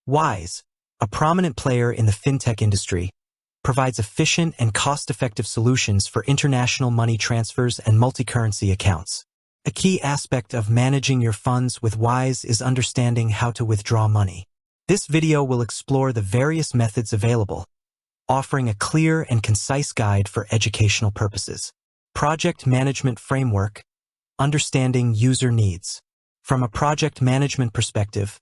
Wise, a prominent player in the fintech industry, provides efficient and cost-effective solutions for international money transfers and multi-currency accounts. A key aspect of managing your funds with Wise is understanding how to withdraw money. This video will explore the various methods available, offering a clear and concise guide for educational purposes. Project Management Framework: Understanding User Needs. From a project management perspective,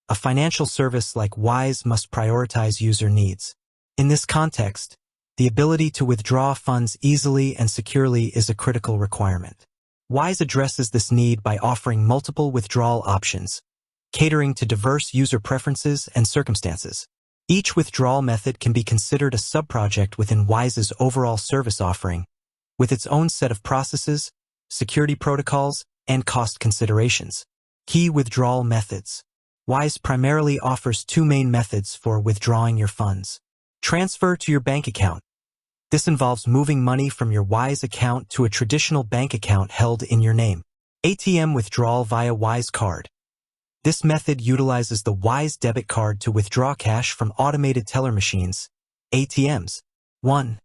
a financial service like Wise must prioritize user needs. In this context, the ability to withdraw funds easily and securely is a critical requirement. Wise addresses this need by offering multiple withdrawal options, catering to diverse user preferences and circumstances. Each withdrawal method can be considered a sub-project within Wise's overall service offering, with its own set of processes, security protocols, and cost considerations. Key withdrawal methods. Wise primarily offers two main methods for withdrawing your funds. Transfer to your bank account. This involves moving money from your Wise account to a traditional bank account held in your name. ATM withdrawal via Wise Card. This method utilizes the Wise debit card to withdraw cash from automated teller machines, ATMs. 1.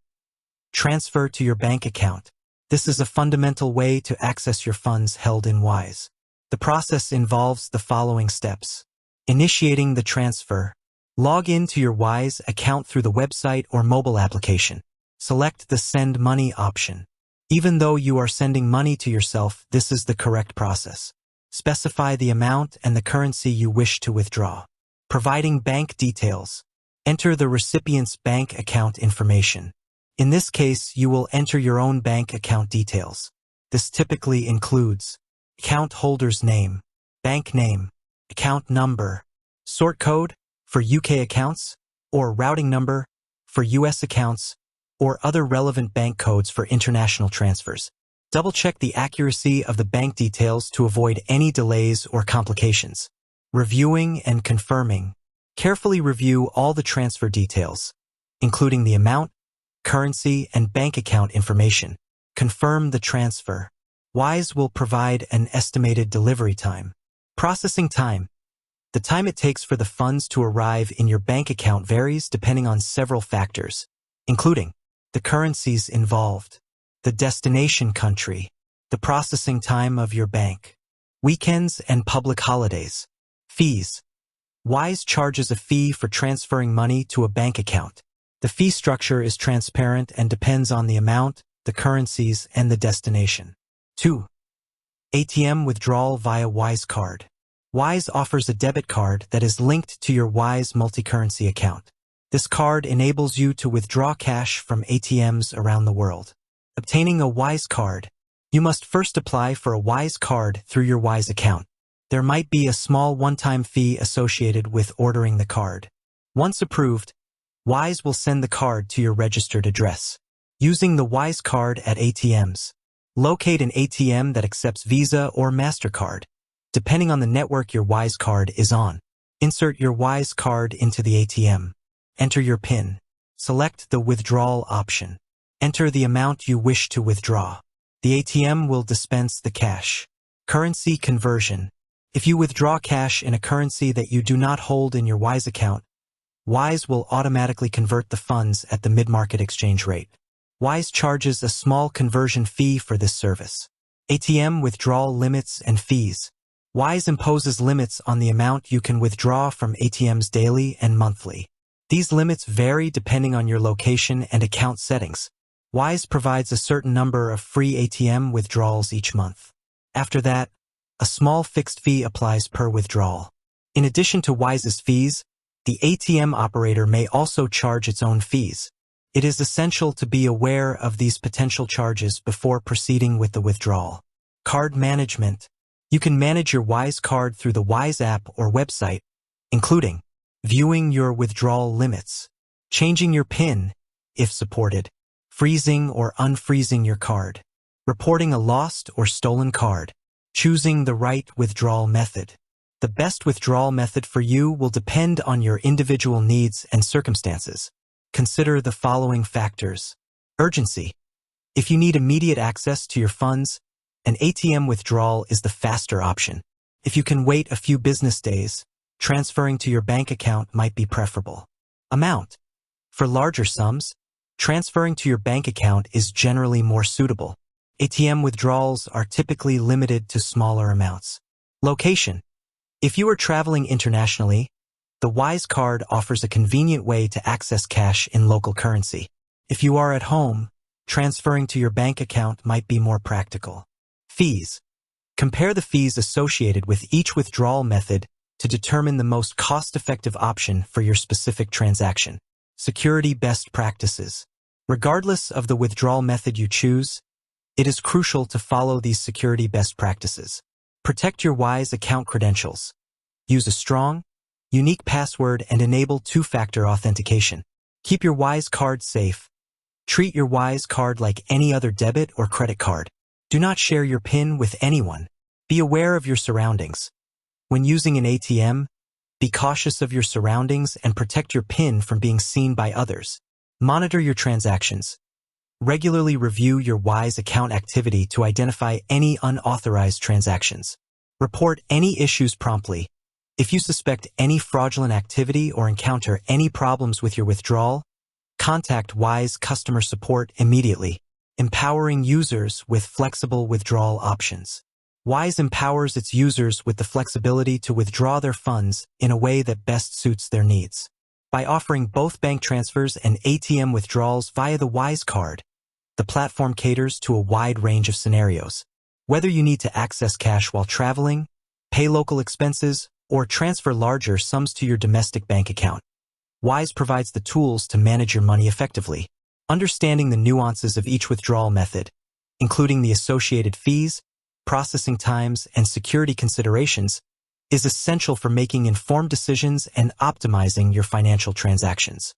Transfer to your bank account. This is a fundamental way to access your funds held in Wise. The process involves the following steps. Initiating the transfer. Log in to your Wise account through the website or mobile application. Select the Send Money option. Even though you are sending money to yourself, this is the correct process. Specify the amount and the currency you wish to withdraw. Providing bank details. Enter the recipient's bank account information. In this case, you will enter your own bank account details. This typically includes account holder's name, bank name, account number, sort code for UK accounts, or routing number for US accounts, or other relevant bank codes for international transfers. Double-check the accuracy of the bank details to avoid any delays or complications. Reviewing and confirming. Carefully review all the transfer details, including the amount, currency, and bank account information. Confirm the transfer. Wise will provide an estimated delivery time. Processing time. The time it takes for the funds to arrive in your bank account varies depending on several factors, including the currencies involved, the destination country, the processing time of your bank, weekends and public holidays. Fees. Wise charges a fee for transferring money to a bank account. The fee structure is transparent and depends on the amount, the currencies, and the destination. 2. ATM withdrawal via Wise Card. Wise offers a debit card that is linked to your Wise multi-currency account. This card enables you to withdraw cash from ATMs around the world. Obtaining a Wise Card. You must first apply for a Wise Card through your Wise account. There might be a small one-time fee associated with ordering the card. Once approved, Wise will send the card to your registered address. Using the Wise Card at ATMs. Locate an ATM that accepts Visa or MasterCard, depending on the network your Wise Card is on. Insert your Wise Card into the ATM. Enter your PIN. Select the withdrawal option. Enter the amount you wish to withdraw. The ATM will dispense the cash. Currency conversion. If you withdraw cash in a currency that you do not hold in your Wise account, Wise will automatically convert the funds at the mid-market exchange rate. Wise charges a small conversion fee for this service. ATM withdrawal limits and fees. Wise imposes limits on the amount you can withdraw from ATMs daily and monthly. These limits vary depending on your location and account settings. Wise provides a certain number of free ATM withdrawals each month. After that, a small fixed fee applies per withdrawal. In addition to Wise's fees, the ATM operator may also charge its own fees. It is essential to be aware of these potential charges before proceeding with the withdrawal. Card management. You can manage your Wise Card through the Wise app or website, including viewing your withdrawal limits, changing your PIN, if supported, freezing or unfreezing your card, reporting a lost or stolen card, choosing the right withdrawal method. The best withdrawal method for you will depend on your individual needs and circumstances. Consider the following factors. Urgency. If you need immediate access to your funds, an ATM withdrawal is the faster option. If you can wait a few business days, transferring to your bank account might be preferable. Amount. For larger sums, transferring to your bank account is generally more suitable. ATM withdrawals are typically limited to smaller amounts. Location. If you are traveling internationally, the Wise card offers a convenient way to access cash in local currency. If you are at home, transferring to your bank account might be more practical. Fees. Compare the fees associated with each withdrawal method to determine the most cost-effective option for your specific transaction. Security best practices. Regardless of the withdrawal method you choose, it is crucial to follow these security best practices. Protect your Wise account credentials. Use a strong, unique password and enable two-factor authentication. Keep your Wise card safe. Treat your Wise card like any other debit or credit card. Do not share your PIN with anyone. Be aware of your surroundings. When using an ATM, be cautious of your surroundings and protect your PIN from being seen by others. Monitor your transactions. Regularly review your Wise account activity to identify any unauthorized transactions. Report any issues promptly. If you suspect any fraudulent activity or encounter any problems with your withdrawal, contact Wise customer support immediately. Empowering users with flexible withdrawal options. Wise empowers its users with the flexibility to withdraw their funds in a way that best suits their needs. By offering both bank transfers and ATM withdrawals via the Wise card, the platform caters to a wide range of scenarios. Whether you need to access cash while traveling, pay local expenses, or transfer larger sums to your domestic bank account, Wise provides the tools to manage your money effectively. Understanding the nuances of each withdrawal method, including the associated fees, processing times, and security considerations, is essential for making informed decisions and optimizing your financial transactions.